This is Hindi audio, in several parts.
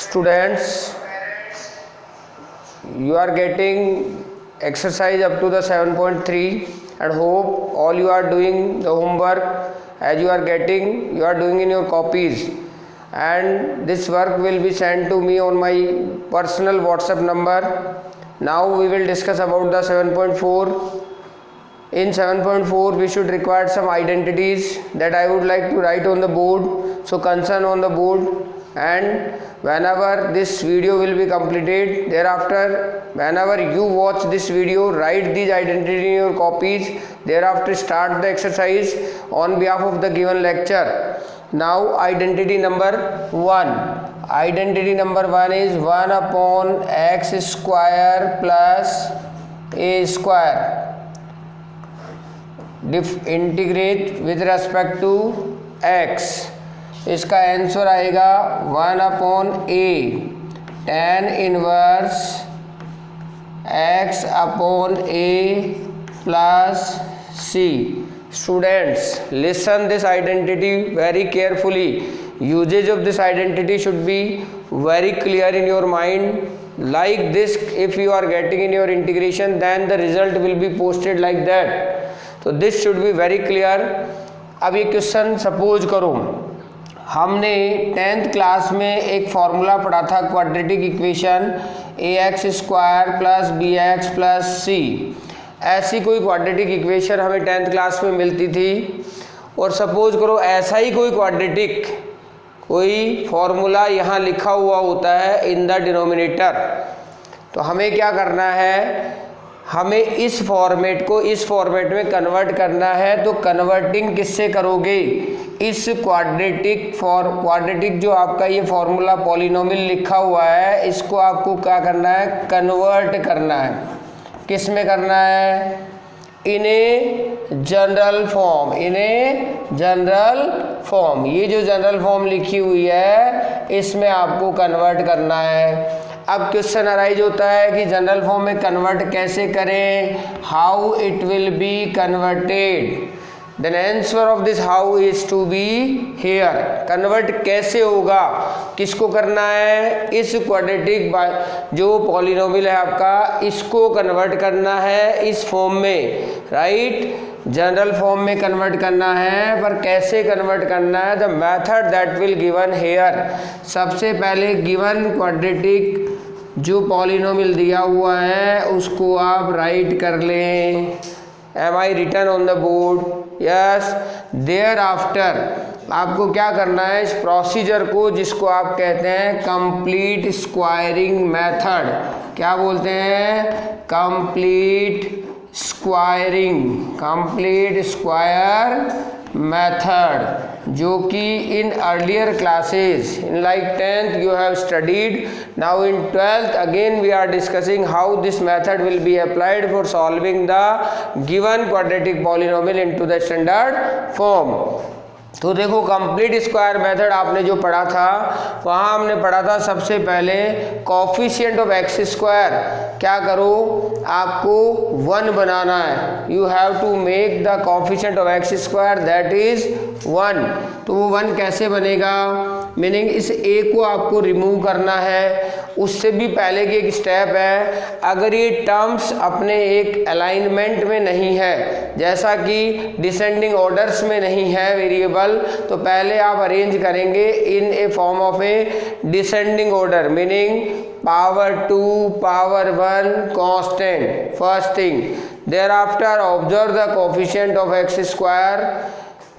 Students, you are getting exercise up to the 7.3 and hope all you are doing the homework as you are doing in your copies, and this work will be sent to me on my personal WhatsApp number. Now we will discuss about the 7.4. In 7.4 we should require some identities that I would like to write on the board. So concern on the board, and whenever this video will be completed, thereafter whenever you watch this video, write these identities in your copies. Thereafter start the exercise on behalf of the given lecture. Now identity number 1. Identity number 1 is 1 upon x square plus a square. Integrate with respect to x. इसका आंसर आएगा 1 upon a tan inverse x upon a plus c. Students, listen this identity very carefully. Usage of this identity should be very clear in your mind. Like this, if you are getting in your integration, then the result will be posted like that. तो this should be very clear. अब ये क्वेश्चन सपोज करो, हमने 10th क्लास में एक फॉर्मूला पढ़ा था quadratic equation ax square plus bx plus c. ऐसी कोई क्वाड्रेटिक इक्वेशन हमें 10th क्लास में मिलती थी. और सपोज करो ऐसा ही कोई क्वाड्रेटिक कोई फॉर्मूला यहाँ लिखा हुआ होता है इन द डिनोमिनेटर. तो हमें क्या करना है, हमें इस फॉर्मेट को इस फॉर्मेट में कन्वर्ट करना है. तो कन्वर्टिंग किससे करोगे, इस क्वाड्रेटिक जो आपका ये फॉर्मूला पॉलिनोमियल लिखा हुआ है, इसको आपको क्या करना है, कन्वर्ट करना है. किस में करना है, इन a general form. In a general form, ये जो जनरल फॉर्म लिखी हुई है इसमें आपको कन्वर्ट करना है. अब क्वेश्चन अराइज होता है कि जनरल फॉर्म में कन्वर्ट कैसे करें, how it will be converted. Then answer of this how is to be here. Convert कैसे होगा, किसको करना है, इस क्वाड्रेटिक जो पॉलिनोमियल है आपका, इसको कन्वर्ट करना है इस फॉर्म में. राइट, जनरल फॉर्म में कन्वर्ट करना है, पर कैसे कन्वर्ट करना है, the method that will given here. सबसे पहले गिवन क्वाड्रेटिक जो पॉलिनोमियल दिया हुआ है उसको आप राइट कर लें. Am I written on the board, yes. Thereafter आपको क्या करना है, इस प्रोसीजर को जिसको आप कहते हैं कंप्लीट स्क्वायरिंग मेथड. क्या बोलते हैं, कंप्लीट स्क्वायर मेथड, जो कि in earlier classes in like 10th you have studied. Now in 12th again we are discussing how this method will be applied for solving the given quadratic polynomial into the standard form. तो देखो कंप्लीट स्क्वायर मेथड आपने जो पढ़ा था, वहाँ हमने पढ़ा था सबसे पहले कोफिशिएंट ऑफ एक्स स्क्वायर. क्या करो, आपको 1 बनाना है. You have to make the coefficient of x square that is 1. तो वो 1 कैसे बनेगा, मीनिंग इस ए को आपको रिमूव करना है. उससे भी पहले की एक स्टेप है, अगर ये टर्म्स अपने एक अलाइनमेंट में नहीं है, जैसा कि डिसेंडिंग ऑर्डर्स में नहीं है वेरिएबल, तो पहले आप अरेंज करेंगे in a form of a descending order, meaning power 2 power 1 constant first thing. Thereafter observe the coefficient of x square.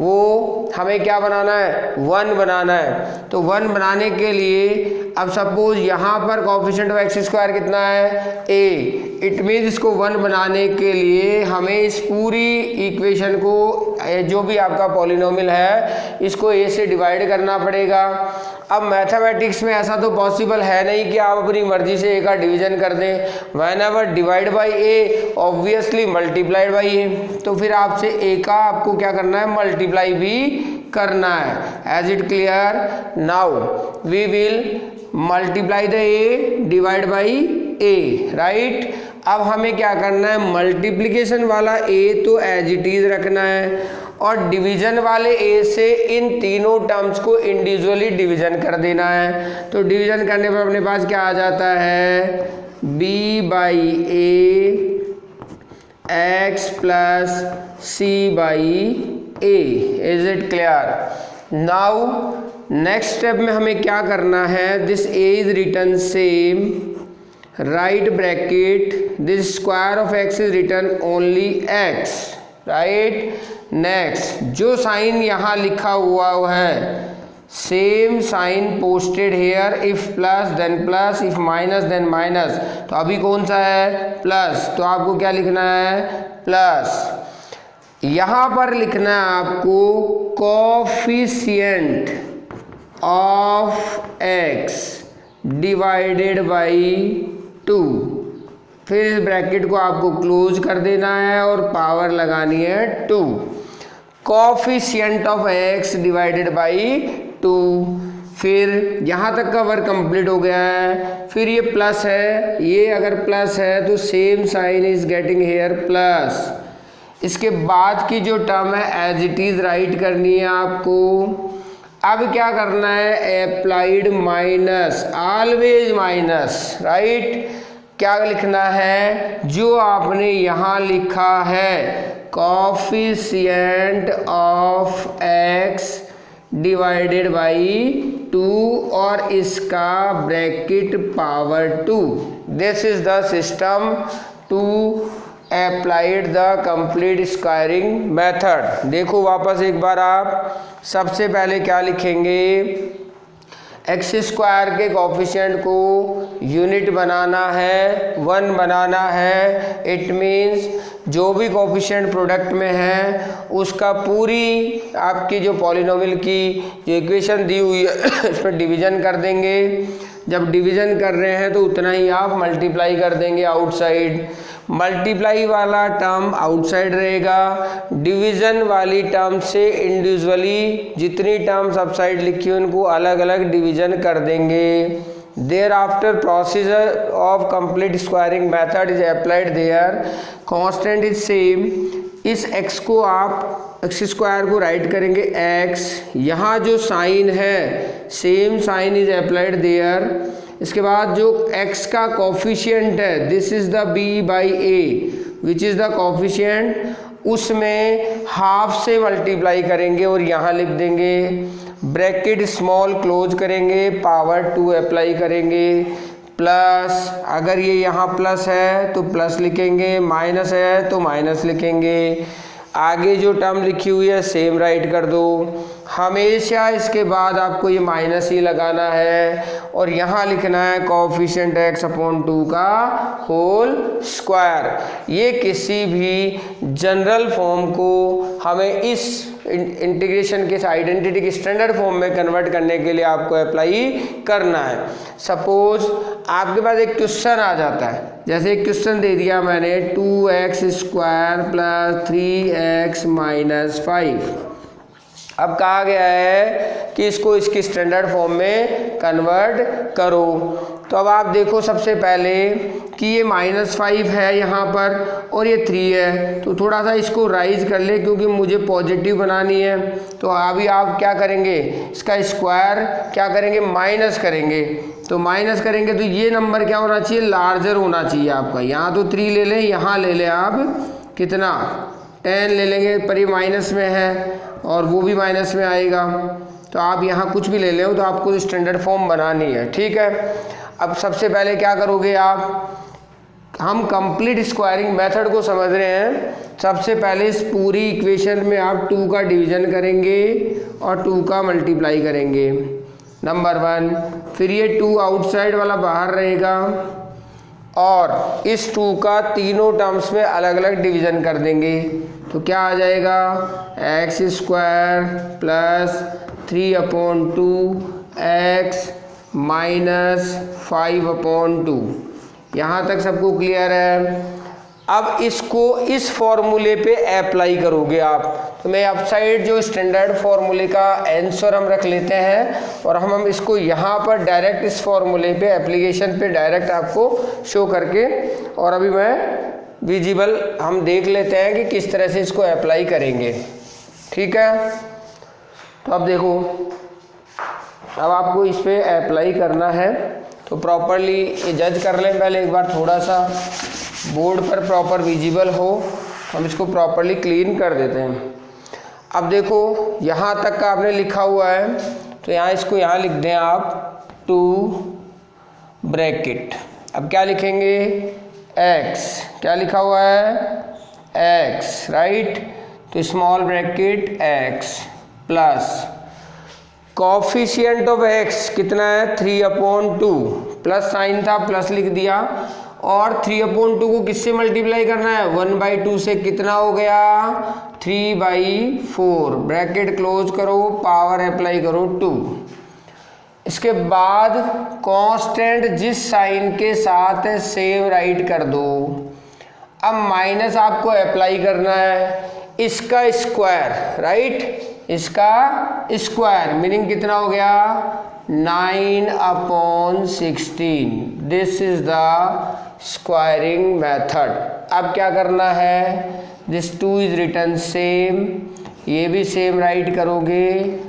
वो हमें क्या बनाना है, 1 बनाना है. तो 1 बनाने के लिए अब सपोज यहाँ पर कोफिशिएंट ऑफ एक्स स्क्वायर कितना है, a. इट मीन्स इसको 1 बनाने के लिए हमें इस पूरी इक्वेशन को, जो भी आपका पॉलिनोमियल है, इसको a से डिवाइड करना पड़ेगा. अब मैथमेटिक्स में ऐसा तो पॉसिबल है नहीं कि आप अपनी मर्जी से a का डिवीजन कर दें. Whenever divide by a obviously multiplied by a. तो फिर आपसे a का आपको क्या करना है, मल्टीप्लाई भी करना है. Is it clear. Now we will multiply the a divide by a. Right, अब हमें क्या करना है, मल्टीप्लिकेशन वाला a तो एज इट इज रखना है, और डिवीजन वाले ए से इन तीनों टर्म्स को इंडिविजुअली डिवीजन कर देना है। तो डिवीजन करने पर अपने पास क्या आ जाता है, b by a x plus c by a. Is it clear? Now next step में हमें क्या करना है, this a is written same, right bracket, this square of x is written only x, right. Next जो साइन यहाँ लिखा हुआ है, same sign posted here, if plus then plus, if minus then minus. तो अभी कौन सा है, प्लस, तो आपको क्या लिखना है, प्लस। यहाँ पर लिखना है आपको coefficient of x divided by 2, फिर इस ब्रैकेट को आपको क्लोज कर देना है और पावर लगानी है 2। Coefficient of x divided by 2, फिर यहाँ तक का वर्क कंप्लीट हो गया है। फिर ये प्लस है, ये अगर प्लस है तो same sign is getting here plus. इसके बाद की जो टर्म है एज इट इज राइट करनी है आपको। अब क्या करना है, applied minus, always minus, right. क्या लिखना है, जो आपने यहाँ लिखा है coefficient of x divided by 2 और इसका bracket power 2। This is the system to applied the complete squaring method. देखो वापस एक बार आप, सबसे पहले क्या लिखेंगे, एक्स स्क्वायर के कोफिशिएंट को यूनिट बनाना है, 1 बनाना है। इट मीन्स जो भी कोफिशिएंट प्रोडक्ट में है उसका पूरी आपकी जो पॉलिनोमियल की जो इक्वेशन दी हुई है इस पर डिवीजन कर देंगे। जब डिवीजन कर रहे हैं तो उतना ही आप मल्टीप्लाई कर देंगे आउटसाइड। मल्टीप्लाई वाला टर्म आउटसाइड रहेगा, डिवीजन वाली टर्म से इंडिविजुअली जितनी टर्म्स अपसाइड लिखी उनको अलग अलग डिवीजन कर देंगे। Thereafter procedure of complete squaring method is applied, there constant is same. इस x को आप एक्स स्क्वायर को राइट करेंगे x, यहाँ जो साइन है same sign is applied there. इसके बाद जो x का कोफिशिएंट है, this is the b by a which is the coefficient, उसमें हाफ से मल्टीप्लाई करेंगे और यहाँ लिख देंगे, ब्रैकेट स्मॉल क्लोज करेंगे, पावर 2 अप्लाई करेंगे, प्लस, अगर ये यहाँ प्लस है तो प्लस लिखेंगे, माइनस है तो माइनस लिखेंगे। आगे जो टर्म लिखी हुई है सेम राइट कर दो। हमेशा इसके बाद आपको ये माइनस ही लगाना है और यहाँ लिखना है कोफिशिएंट x अपॉन 2 का होल स्क्वायर। ये किसी भी जनरल फॉर्म को हमें इस इंटीग्रेशन के आइडेंटिटी के स्टैंडर्ड फॉर्म में कन्वर्ट करने के लिए आपको अप्लाई करना है। सपोज आपके पास एक क्वेश्चन आ जाता है, जैसे एक क्वेश्चन दे दिया मैंने 2x square plus 3x minus 5। अब कहा गया है कि इसको इसकी स्टैंडर्ड फॉर्म में कन्वर्ट करो। तो अब आप देखो सबसे पहले कि ये -5 है यहाँ पर और ये 3 है, तो थोड़ा सा इसको राइज कर ले क्योंकि मुझे पॉजिटिव बनानी है। तो अभी आप क्या करेंगे, इसका स्क्वायर क्या करेंगे, माइनस करेंगे। तो माइनस करेंगे तो ये नंबर क्या होना चाहिए, लार्जर होना चाहिए आपका। यहाँ तो 3 ले लें, यहाँ ले लें आप कितना 10 ले लेंगे, पर ये माइनस में है और वो भी माइनस में आएगा। तो आप यहाँ कुछ भी ले लें, तो आपको स्टैंडर्ड फॉर्म बनानी है, ठीक है। अब सबसे पहले क्या करोगे आप, हम कंप्लीट स्क्वायरिंग मेथड को समझ रहे हैं। सबसे पहले इस पूरी इक्वेशन में आप 2 का डिवीजन करेंगे और 2 का मल्टीप्लाई करेंगे, नंबर 1। फिर ये 2 आउटसाइड वाला बाहर रहेगा और इस 2 का तीनों टर्म्स में अलग अलग डिवीजन कर देंगे। तो क्या आ जाएगा, x square plus 3 upon 2 x minus 5 upon 2। यहाँ तक सबको क्लियर है। अब इसको इस फॉर्मूले पे अप्लाई करोगे आप। तो मैं अपसाइड जो स्टैंडर्ड फॉर्मूले का आंसर हम रख लेते हैं और हम इसको यहाँ पर डायरेक्ट इस फॉर्मूले पे एप्लीकेशन पे डायरेक्ट आपको शो करके, और अभी मैं विजिबल हम देख लेते हैं कि किस तरह से इसको अप्लाई करेंगे। ठीक है। तो अब देखो, अब आपको इस पे अप्लाई करना है, तो प्रॉपरली ये जज कर लें पहले एक बार, थोड़ा सा बोर्ड पर प्रॉपर विजिबल हो, हम इसको प्रॉपरली क्लीन कर देते हैं। अब देखो यहाँ तक का आपने लिखा हुआ है, तो यहाँ इसको यहाँ लिख दें आप 2 ब्रैकेट। अब क्या लिखेंगे, x, क्या लिखा हुआ है x, राइट, तो small bracket x plus coefficient of x कितना है 3/2, प्लस साइन था प्लस लिख दिया, और 3/2 को किससे मल्टीप्लाई करना है 1/2 से, कितना हो गया 3/4, ब्रैकेट क्लोज करो, पावर अप्लाई करो 2। इसके बाद कांस्टेंट जिस साइन के साथ है सेम राइट कर दो। अब माइनस आपको अप्लाई करना है, इसका स्क्वायर, राइट, इसका स्क्वायर मीनिंग कितना हो गया 9/16। This is the squaring method. अब क्या करना है, दिस 2 इज रिटन सेम, ये भी सेम राइट करोगे,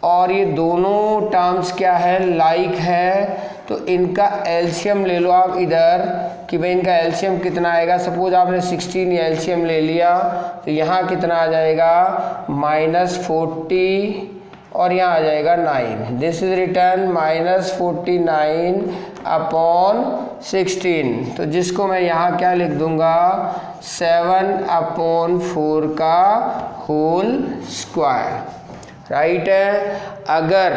और ये दोनों टर्म्स क्या है लाइक है, तो इनका एलसीएम ले लो आप इधर, कि भाई इनका एलसीएम कितना आएगा। सपोज आपने 16 एलसीएम ले लिया, तो यहाँ कितना आ जाएगा -40, और यहाँ आ जाएगा 9। दिस इज रिटर्न -49/16, तो जिसको मैं यहाँ क्या लिख दूंगा 7/4 का होल स्क्वायर, राइट है। अगर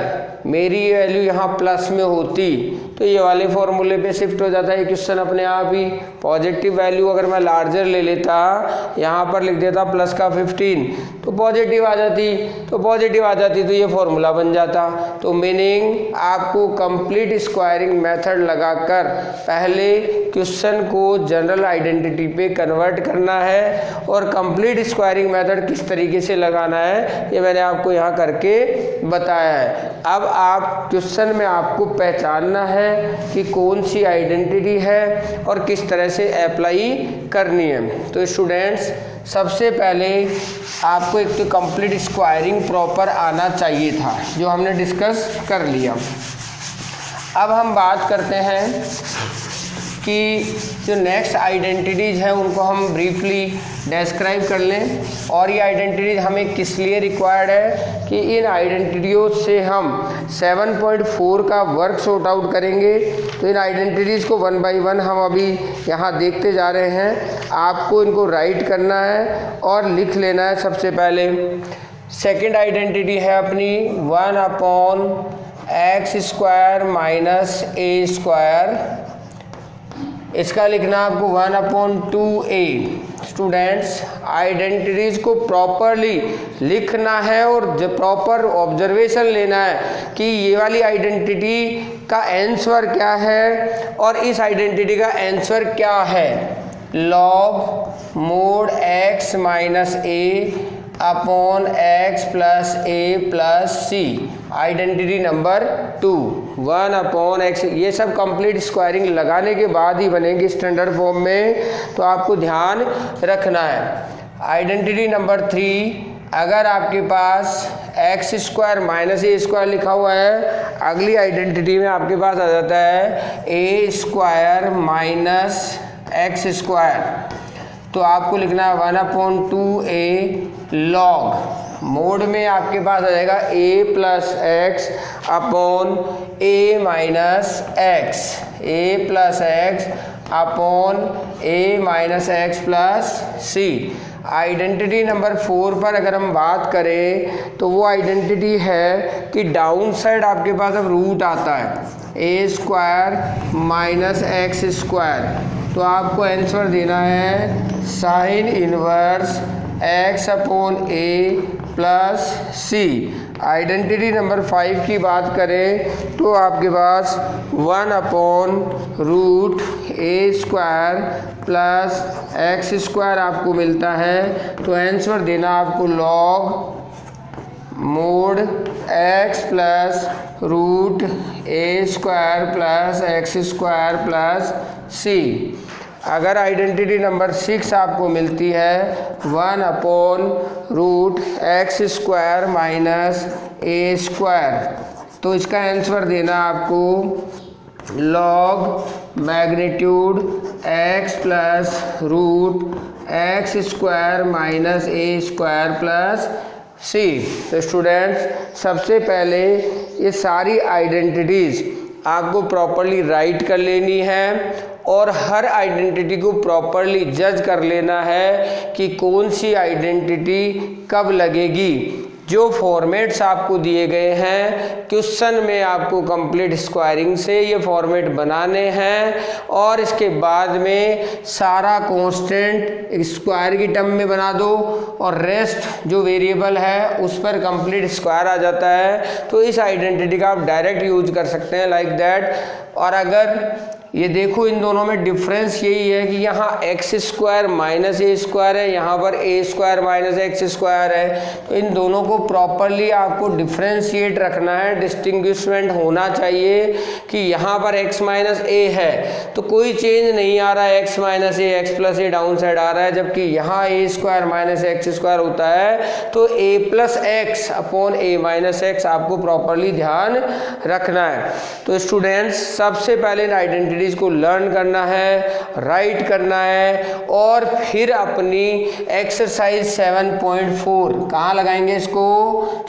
मेरी वैल्यू यहाँ प्लस में होती तो ये वाले फॉर्मूले पे शिफ्ट हो जाता है क्वेश्चन अपने आप ही। पॉजिटिव वैल्यू अगर मैं लार्जर ले लेता, यहाँ पर लिख देता प्लस का 15, तो पॉजिटिव आ जाती, तो ये फॉर्मूला बन जाता। तो मीनिंग आपको कंप्लीट स्क्वायरिंग मेथड लगाकर पहले क्वेश्चन को जनरल आइडेंटिटी पे कन्वर्ट करना है, और कंप्लीट स्क्वायरिंग मेथड किस तरीके से लगाना है ये मैंने आपको यहाँ करके बताया है। अब आप क्वेश्चन में आपको पहचानना है कि कौन सी आइडेंटिटी है और किस तरह से अप्लाई करनी है। तो स्टूडेंट्स, सबसे पहले आपको एक तो कंप्लीट स्क्वायरिंग प्रॉपर आना चाहिए था, जो हमने डिस्कस कर लिया। अब हम बात करते हैं कि जो नेक्स्ट आइडेंटिटीज़ हैं उनको हम ब्रीफली डिस्क्राइब कर लें, और ये आइडेंटिटीज हमें किस लिए रिक्वायर्ड है कि इन आइडेंटिटीज़ से हम 7.4 का वर्क सॉर्ट आउट करेंगे। तो इन आइडेंटिटीज़ को 1 बाय 1 हम अभी यहाँ देखते जा रहे हैं। आपको इनको राइट करना है और लिख लेना है। सबसे पहले सेकेंड आइडेंटिटी है अपनी 1/x² - a², इसका लिखना आपको 1/2a। स्टूडेंट्स, आइडेंटिटीज़ को प्रॉपरली लिखना है और जो प्रॉपर ऑब्जर्वेशन लेना है कि ये वाली आइडेंटिटी का आंसर क्या है और इस आइडेंटिटी का आंसर क्या है। log mod x - a/x + a + c, identity number 2 1/x। ये सब कंप्लीट स्क्वायरिंग लगाने के बाद ही बनेगी स्टैंडर्ड फॉर्म में, तो आपको ध्यान रखना है। आइडेंटिटी नंबर 3, अगर आपके पास x² - a² लिखा हुआ है, अगली आइडेंटिटी में आपके पास आ जाता है a² - x², तो आपको लिखना है 1/2a log मोड में आपके पास आ जाएगा a + x / a - x, a + x / a - x + c। Identity number 4 पर अगर हम बात करें तो वो आइडेंटिटी है कि डाउन साइड आपके पास अब रूट आता है a² - x², तो आपको आंसर देना है sin inverse x/a + c। Identity number 5 की बात करें तो आपके पास 1/√a² + x² आपको मिलता है, तो आंसर देना आपको log mod x + √a² + x² + c। अगर आइडेंटिटी नंबर 6 आपको मिलती है 1/√x² माइनस a², तो इसका आंसर देना आपको log magnitude x plus √x² minus a² plus c। तो स्टूडेंट्स, सबसे पहले ये सारी आइडेंटिटीज़ आपको प्रॉपरली राइट कर लेनी है और हर आइडेंटिटी को प्रॉपरली जज कर लेना है कि कौन सी आइडेंटिटी कब लगेगी। जो फॉर्मेट्स आपको दिए गए हैं क्वेश्चन में आपको कंप्लीट स्क्वायरिंग से ये फॉर्मेट बनाने हैं और इसके बाद में सारा कांस्टेंट स्क्वायर की टर्म में बना दो और रेस्ट जो वेरिएबल है उस पर कंप्लीट स्क्वायर आ जाता है। तो इस आइडेंटिटी का आप डायरेक्ट यूज कर सकते हैं लाइक दैट। और अगर ये देखो, इन दोनों में डिफरेंस यही है कि यहाँ x² माइनस a² है, यहाँ पर a² माइनस x² है। तो इन दोनों को प्रॉपरली आपको डिफ्रेंशिएट रखना है, डिस्टिंग्विशमेंट होना चाहिए कि यहाँ पर x माइनस a है तो कोई चेंज नहीं आ रहा है, x minus a x plus a down side आ रहा है, जबकि यहाँ a² माइनस x² होता है तो a plus x upon a minus x आपको प्रॉपरली ध्यान रखना है। तो स्टूडेंट्स, सबसे पहले आइडेंटिटी को लर्न करना है, राइट करना है और फिर अपनी एक्सरसाइज 7.4 कहाँ लगाएंगे इसको,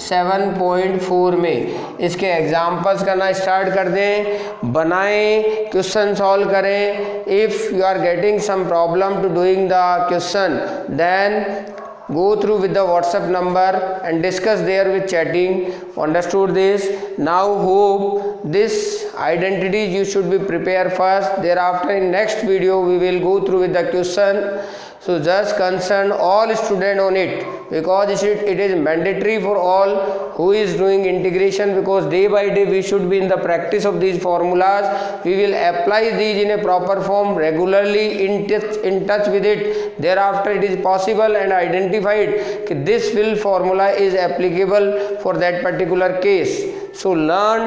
7.4 में इसके एग्जाम्पल्स करना स्टार्ट कर दें, बनाएं, क्वेश्चन सॉल्व करें। If you are getting some problem to doing the question then go through with the WhatsApp number and discuss there with chatting. Understood this? Now hope this identities you should be prepared first. Thereafter in next video we will go through with the question. So just concern all student on it because it is mandatory for all who is doing integration, because day by day we should be in the practice of these formulas. We will apply these in a proper form regularly, in touch with it. Thereafter it is possible and identified that this will formula is applicable for that particular case. So learn,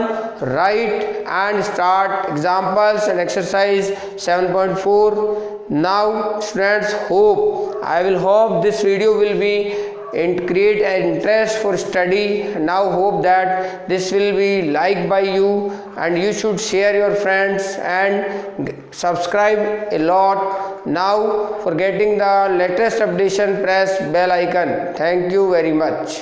write and start examples and exercise 7.4. Now students, I will hope this video will be and create an interest for study. Now hope that this will be liked by you and you should share your friends and subscribe a lot. Now for getting the latest updation press bell icon. Thank you very much.